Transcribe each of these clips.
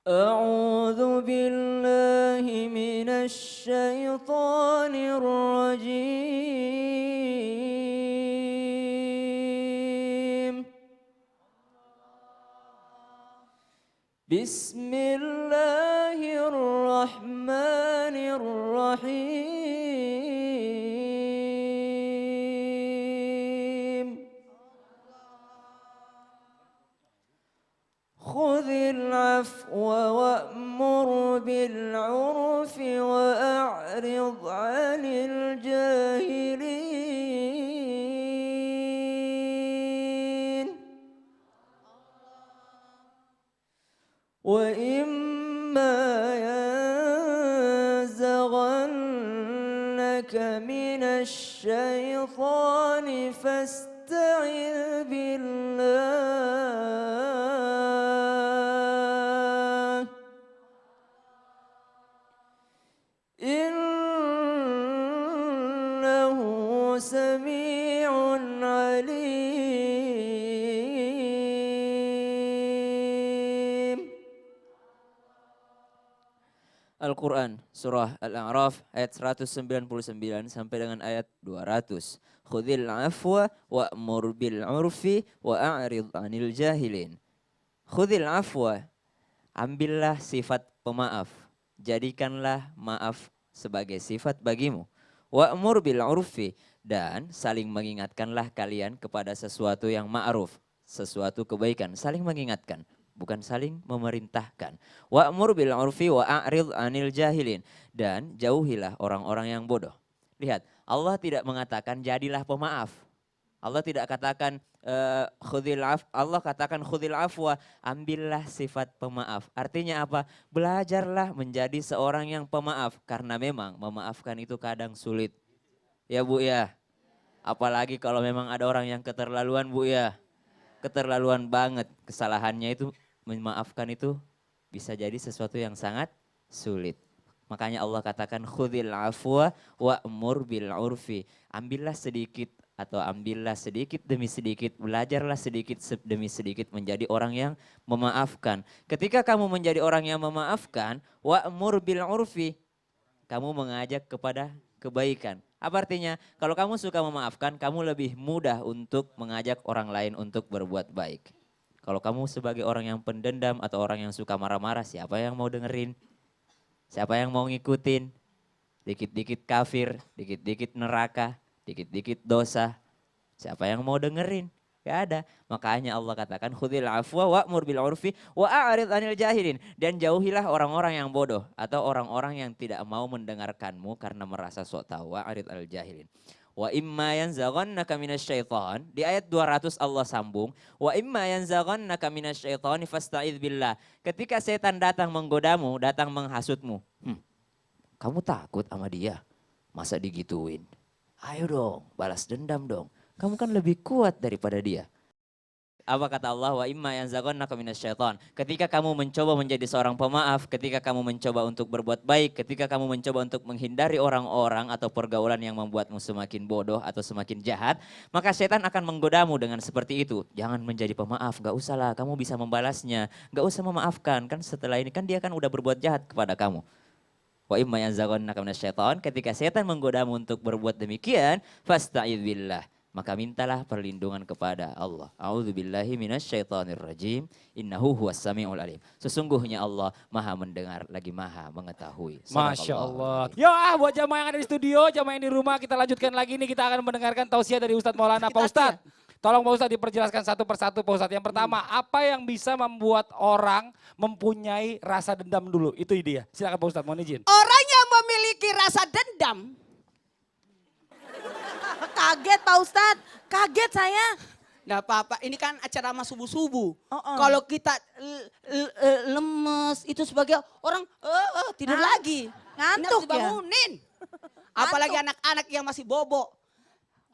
أعوذ بالله من الشيطان الرجيم. بسم الله الرحمن الرحيم. خذ العفو وأمر بالعرف وأعرض عن الجاهلين. وإما ينزغنك من الشيطان فاستعذ بالله إنه سميع عليم. Al-Quran surah Al-A'raf ayat 199 sampai dengan ayat 200. Khudhil afwa wa'mur bil urfi wa'arid 'anil jahilin. Khudhil afwa, ambillah sifat pemaaf. Jadikanlah maaf sebagai sifat bagimu. Wa'mur bil urfi, dan saling mengingatkanlah kalian kepada sesuatu yang ma'ruf, sesuatu kebaikan, saling mengingatkan. Bukan saling memerintahkan. Wa'mur bil urfi wa'arid 'anil jahilin, dan jauhilah orang-orang yang bodoh. Lihat, Allah tidak mengatakan jadilah pemaaf. Allah tidak katakan Allah katakan khudhil afwa, ambillah sifat pemaaf. Artinya apa? Belajarlah menjadi seorang yang pemaaf, karena memang memaafkan itu kadang sulit. Ya Bu ya. Apalagi kalau memang ada orang yang keterlaluan Bu ya. Keterlaluan banget, kesalahannya itu memaafkan itu bisa jadi sesuatu yang sangat sulit. Makanya Allah katakan khudhil afwa wa'mur bil urfi. Ambillah sedikit atau ambillah sedikit demi sedikit, belajarlah sedikit demi sedikit menjadi orang yang memaafkan. Ketika kamu menjadi orang yang memaafkan, wa'mur bil urfi, kamu mengajak kepada kebaikan. Apa artinya? Kalau kamu suka memaafkan, kamu lebih mudah untuk mengajak orang lain untuk berbuat baik. Kalau kamu sebagai orang yang pendendam atau orang yang suka marah-marah, siapa yang mau dengerin? Siapa yang mau ngikutin? Dikit-dikit kafir, dikit-dikit neraka, dikit-dikit dosa. Siapa yang mau dengerin? Gak ada. Makanya Allah katakan khudhil afwa wa'mur bil urfi wa'arid 'anil jahilin, dan jauhilah orang-orang yang bodoh atau orang-orang yang tidak mau mendengarkanmu karena merasa sok tahu. Wa'arid 'anil jahilin. Wa imma yanzaghannaka minasyaiton, di ayat 200 Allah sambung, wa imma yanzaghannaka minasyaitoni fasta'idz billah. Ketika setan datang menggodamu, datang menghasutmu, kamu takut sama dia? Masa digituin? Ayo dong, balas dendam dong. Kamu kan lebih kuat daripada dia. Apa kata Allah? Wa imma yanzaghannaka minasyaiton. Ketika kamu mencoba menjadi seorang pemaaf, ketika kamu mencoba untuk berbuat baik, ketika kamu mencoba untuk menghindari orang-orang atau pergaulan yang membuatmu semakin bodoh atau semakin jahat, maka setan akan menggodamu dengan seperti itu. Jangan menjadi pemaaf, gak usahlah, kamu bisa membalasnya. Gak usah memaafkan, kan setelah ini kan dia kan udah berbuat jahat kepada kamu. Wa imma yanzaghannaka minasyaiton, ketika setan menggodamu untuk berbuat demikian, fasta'idz billah, maka mintalah perlindungan kepada Allah. A'udzubillahi minasyaitonirrajim. Innahu huwas samiul alim. Sesungguhnya Allah Maha mendengar lagi Maha mengetahui. Masya Allah. Ya buat jamaah yang ada di studio, jamaah yang di rumah, kita lanjutkan lagi nih. Kita akan mendengarkan tausiah dari Ustadz Maulana. Pak Ustadz, tolong Pak Ustadz diperjelaskan satu persatu Pak Ustadz. Yang pertama, apa yang bisa membuat orang mempunyai rasa dendam dulu? Itu ide ya. Silakan Pak Ustadz, mohon izin. Orang yang memiliki rasa dendam. Kaget Pak Ustadz, kaget saya. Nggak apa-apa, ini kan acara sama subuh-subuh. Kalau kita lemes, itu sebagai orang tidur lagi. Ngantuk ya. Dibangunin. Apalagi anak-anak yang masih bobo.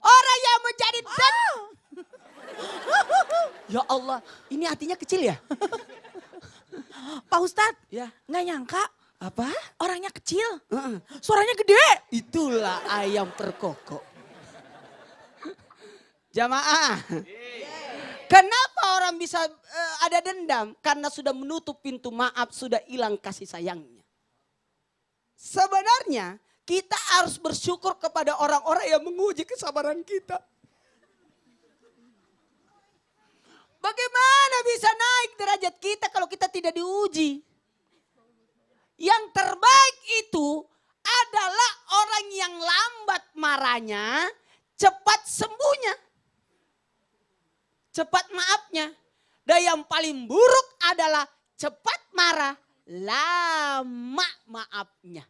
Orang yang menjadi Ya Allah, ini hatinya kecil ya? Pak Ustadz, ya. Nggak nyangka. Apa? Orangnya kecil, suaranya gede. Itulah ayam perkokok. Jamaah, kenapa orang bisa ada dendam? Karena sudah menutup pintu maaf, sudah hilang kasih sayangnya. Sebenarnya kita harus bersyukur kepada orang-orang yang menguji kesabaran kita. Bagaimana bisa naik derajat kita kalau kita tidak diuji? Yang terbaik itu adalah orang yang lambat marahnya, cepat sembuhnya. Cepat maafnya. Dan yang paling buruk adalah cepat marah, lama maafnya.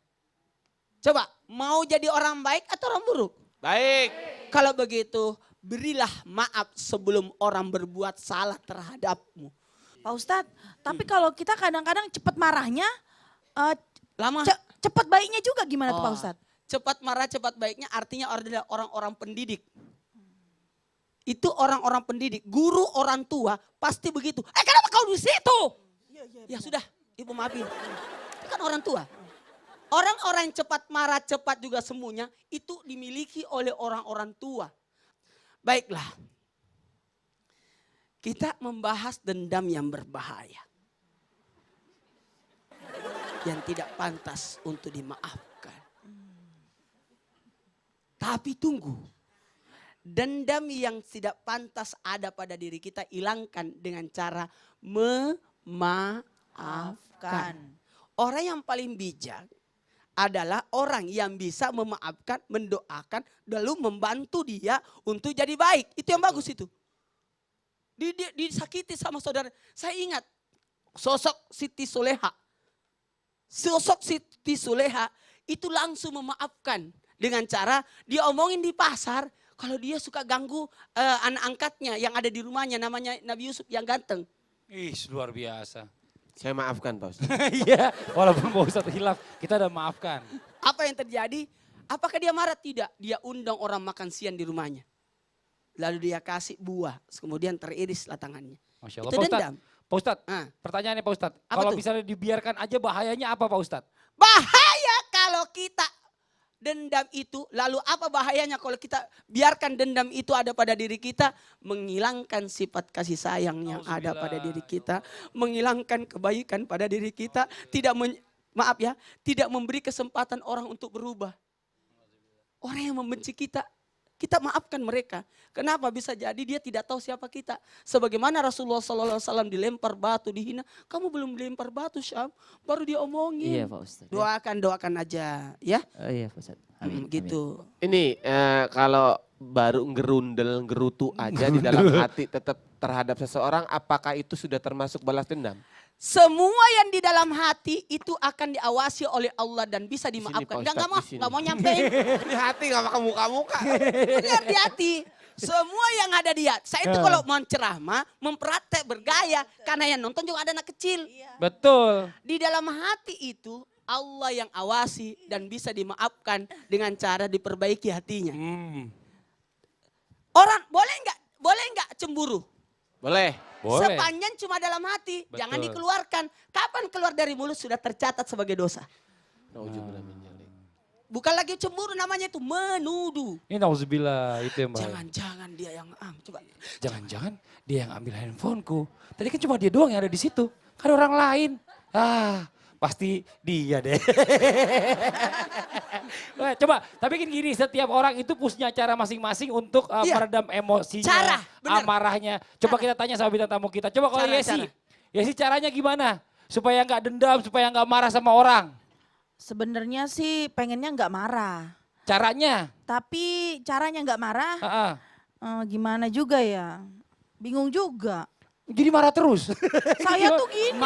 Coba, mau jadi orang baik atau orang buruk? Baik. Kalau begitu, berilah maaf sebelum orang berbuat salah terhadapmu. Pak Ustadz, tapi kalau kita kadang-kadang cepat marahnya, Lama. cepat baiknya juga gimana tuh Pak Ustadz? Cepat marah, cepat baiknya artinya adalah orang-orang pendidik. Itu orang-orang pendidik, guru orang tua pasti begitu. Kenapa kau di situ? Ya sudah, ibu maafin. Itu kan orang tua. Orang-orang yang cepat marah, cepat juga semuanya itu dimiliki oleh orang-orang tua. Baiklah, kita membahas dendam yang berbahaya. Yang tidak pantas untuk dimaafkan. Tapi tunggu, dendam yang tidak pantas ada pada diri kita hilangkan dengan cara memaafkan. Orang yang paling bijak adalah orang yang bisa memaafkan, mendoakan, lalu membantu dia untuk jadi baik. Itu yang bagus itu. Disakiti sama saudara. Saya ingat sosok Siti Soleha. Sosok Siti Soleha itu langsung memaafkan dengan cara dia omongin di pasar. Kalau dia suka ganggu anak angkatnya yang ada di rumahnya namanya Nabi Yusuf yang ganteng. Ih, luar biasa. Saya maafkan Pak Ustaz. Iya, walaupun Pak Ustadz hilaf, kita udah maafkan. Apa yang terjadi? Apakah dia marah? Tidak. Dia undang orang makan siang di rumahnya. Lalu dia kasih buah, kemudian teririslah tangannya. Masya Allah. Itu Pak Ustadz, dendam. Pak Ustadz, Ah. pertanyaannya Pak Ustadz. Apa Kalau tuh? misalnya dibiarkan aja bahayanya apa Pak Ustadz? Bahaya kalau kita dendam itu, lalu apa bahayanya kalau kita biarkan dendam itu ada pada diri kita, menghilangkan sifat kasih sayang yang ada pada diri kita, menghilangkan kebaikan pada diri kita, tidak tidak memberi kesempatan orang untuk berubah. Orang yang membenci kita, kita maafkan mereka. Kenapa? Bisa jadi dia tidak tahu siapa kita. Sebagaimana Rasulullah SAW dilempar batu, dihina. Kamu belum dilempar batu Syam, baru dia omongin. Iya Pak Ustadz. Doakan aja ya. Oh, iya Pak Ustadz. Amin. Gitu. Ini kalau baru ngerundel, ngerutu aja di dalam hati tetap terhadap seseorang, apakah itu sudah termasuk balas dendam? Semua yang di dalam hati itu akan diawasi oleh Allah dan bisa Di sini, dimaafkan. Pak Enggak Ustadz, di sini. nggak mau nyampein. Di hati gak makan muka-muka. Benar di hati. Semua yang ada di hati. Saya itu kalau mau ceramah, mempraktek bergaya. Karena yang nonton juga ada anak kecil. Betul. Di dalam hati itu Allah yang awasi dan bisa dimaafkan dengan cara diperbaiki hatinya. Orang boleh nggak cemburu? Boleh. Boleh. Sepanjang cuma dalam hati, Betul. jangan dikeluarkan. Kapan keluar dari mulut sudah tercatat sebagai dosa. Nauzubillah min dzalik. Bukan lagi cemburu, namanya itu menuduh. Ini nauzubillah itu yang bahaya. Jangan-jangan dia yang coba. Jangan-jangan dia yang ambil handphoneku. Tadi kan cuma dia doang yang ada di situ. Kan orang lain. Pasti dia deh. Wah, coba, tapi kan gini, setiap orang itu punya cara masing-masing untuk Iya. meredam emosinya, Cara, benar. amarahnya. Coba kita tanya sama bintang tamu kita. Coba kalau Cara, Yesi, cara. Yesi caranya gimana? Supaya nggak dendam, supaya nggak marah sama orang. Sebenarnya sih pengennya nggak marah. Caranya? Tapi caranya nggak marah, Heeh. gimana juga ya? Bingung juga. Jadi marah terus. Saya tuh gini.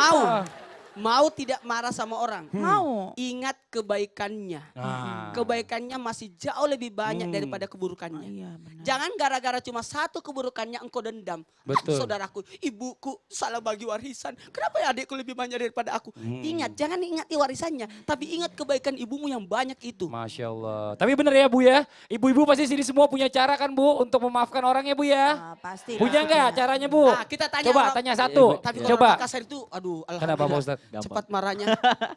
Mau tidak marah sama orang. Mau. Ingat kebaikannya. Nah. Kebaikannya masih jauh lebih banyak daripada keburukannya. Iya benar. Jangan gara-gara cuma satu keburukannya engkau dendam. Betul. Saudaraku, ibuku salah bagi warisan. Kenapa ya adikku lebih banyak daripada aku? Ingat, jangan ingati warisannya. Tapi ingat kebaikan ibumu yang banyak itu. Masya Allah. Tapi bener ya Bu ya, ibu-ibu pasti sini semua punya cara kan Bu untuk memaafkan orang ya Bu ya? Pasti. Punya pasti nggak punya. caranya Bu? Nah, kita tanya Coba orang- tanya satu. Tapi kalau Coba. orang Makassar itu, aduh Kenapa Pak alhamdulillah. Ustadz? Gampang. cepat marahnya.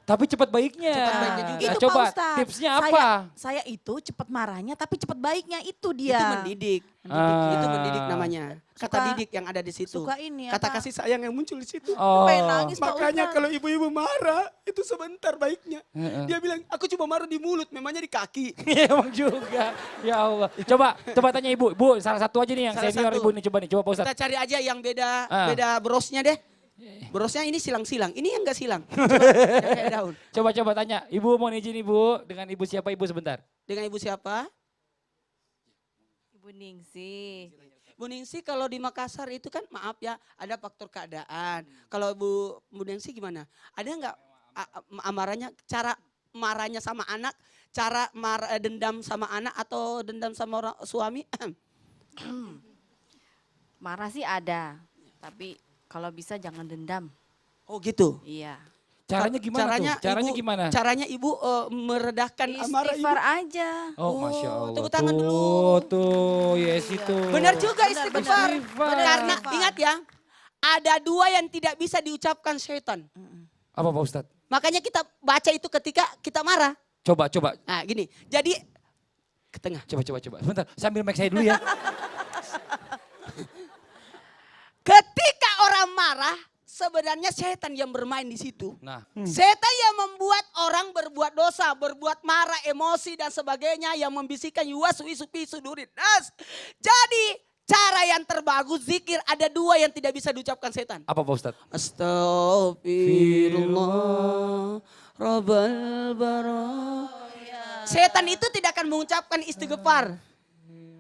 Tapi cepat baiknya. Cepat baiknya juga. Nah, Itu coba Pak Ustadz. tipsnya apa? Saya itu cepat marahnya tapi cepat baiknya itu dia. Itu mendidik. Ah. Itu mendidik namanya. Kata Suka- didik yang ada di situ. Suka ini Kata apa? kasih sayang yang muncul di situ. Oh. Pengen nangis Pak Makanya Ustadz. kalau ibu-ibu marah, itu sebentar baiknya. Heeh. Dia bilang, aku cuma marah di mulut, memangnya di kaki. Emang juga. Ya Allah. Coba tanya Ibu. Bu, salah satu aja nih yang Salah senior satu. Ibu nih. Coba Pak Ustadz. Kita cari aja yang beda Ah. beda brosnya deh. Brosnya ini silang-silang, ini yang enggak silang. Coba, yang kayak daun. Coba tanya. Ibu mau izin Ibu. Dengan Ibu siapa Ibu sebentar? Dengan ibu siapa? Ibu Ningsih. Bu Ningsih kalau di Makassar itu kan maaf ya, ada faktor keadaan. Kalau Bu Ningsih gimana? Ada nggak amarahnya, cara marahnya sama anak, cara dendam sama anak atau dendam sama orang suami? Marah sih ada, tapi kalau bisa jangan dendam. Oh gitu. Iya. Caranya gimana tuh? Caranya ibu, gimana? Caranya ibu meredahkan amarah ibu. Istighfar aja. Oh, Masya Allah. tepuk tangan Tuh, dulu. Tuh, yes itu. Benar juga Benar, istighfar. benar. Karena ingat ya, ada dua yang tidak bisa diucapkan syaitan. Apa Pak Ustadz? Makanya kita baca itu ketika kita marah. Coba. Nah gini, jadi ke tengah. Coba. Sebentar, sambil mic saya dulu ya. Ketika orang marah, sebenarnya setan yang bermain di situ. Nah, Setan yang membuat orang berbuat dosa, berbuat marah, emosi dan sebagainya yang membisikkan yuwaswisu fi sudurin nas. Jadi cara yang terbagus zikir ada dua yang tidak bisa diucapkan setan. apa Pak Ustadz? Astagfirullah Rabbal bara. Setan itu tidak akan mengucapkan istighfar.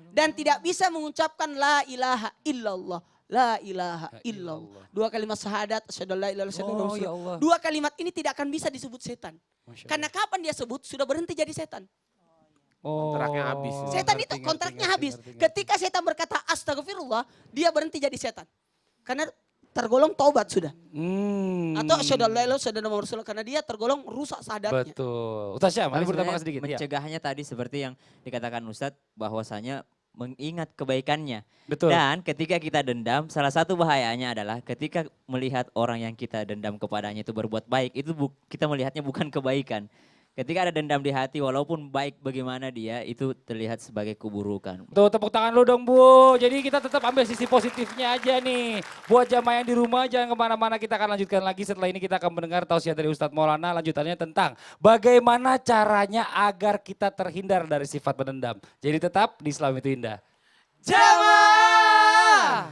Dan tidak bisa mengucapkan la ilaha illallah. La ilaha illallah. Dua kalimat syahadat. Asyhadu an la ilaha illallah. Oh, ya Allah. Dua kalimat ini tidak akan bisa disebut setan. Masya Allah. Karena kapan dia sebut sudah berhenti jadi setan. Kontraknya habis. Setan itu kontraknya habis. Ketika setan berkata astagfirullah, dia berhenti jadi setan. Karena tergolong taubat sudah. Atau asyhadu an la ilaha illallah Rasulullah, karena dia tergolong rusak sahadatnya. Betul. Ustaz Syam, Tapi mari bertambah sebenarnya sedikit. Ya. mencegahnya tadi seperti yang dikatakan Ustadz bahwasanya mengingat kebaikannya. Betul. Dan ketika kita dendam, salah satu bahayanya adalah ketika melihat orang yang kita dendam kepadanya itu berbuat baik, itu kita melihatnya bukan kebaikan. Ketika ada dendam di hati, walaupun baik bagaimana dia, itu terlihat sebagai keburukan. Tuh tepuk tangan lu dong Bu. Jadi kita tetap ambil sisi positifnya aja nih. Buat jamaah yang di rumah jangan kemana-mana, kita akan lanjutkan lagi. Setelah ini kita akan mendengar tausiah dari Ustadz Maulana. Lanjutannya tentang bagaimana caranya agar kita terhindar dari sifat pendendam. Jadi tetap di Islam itu indah. Jamaah.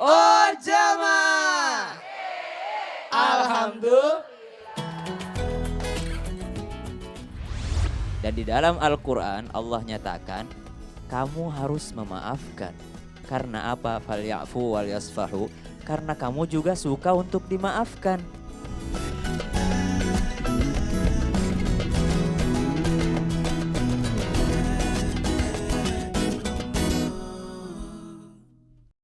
Oh jamaah. Alhamdulillah. Dan di dalam Al-Quran Allah nyatakan kamu harus memaafkan. Karena apa? Falyafu wal yasfahu. Karena kamu juga suka untuk dimaafkan.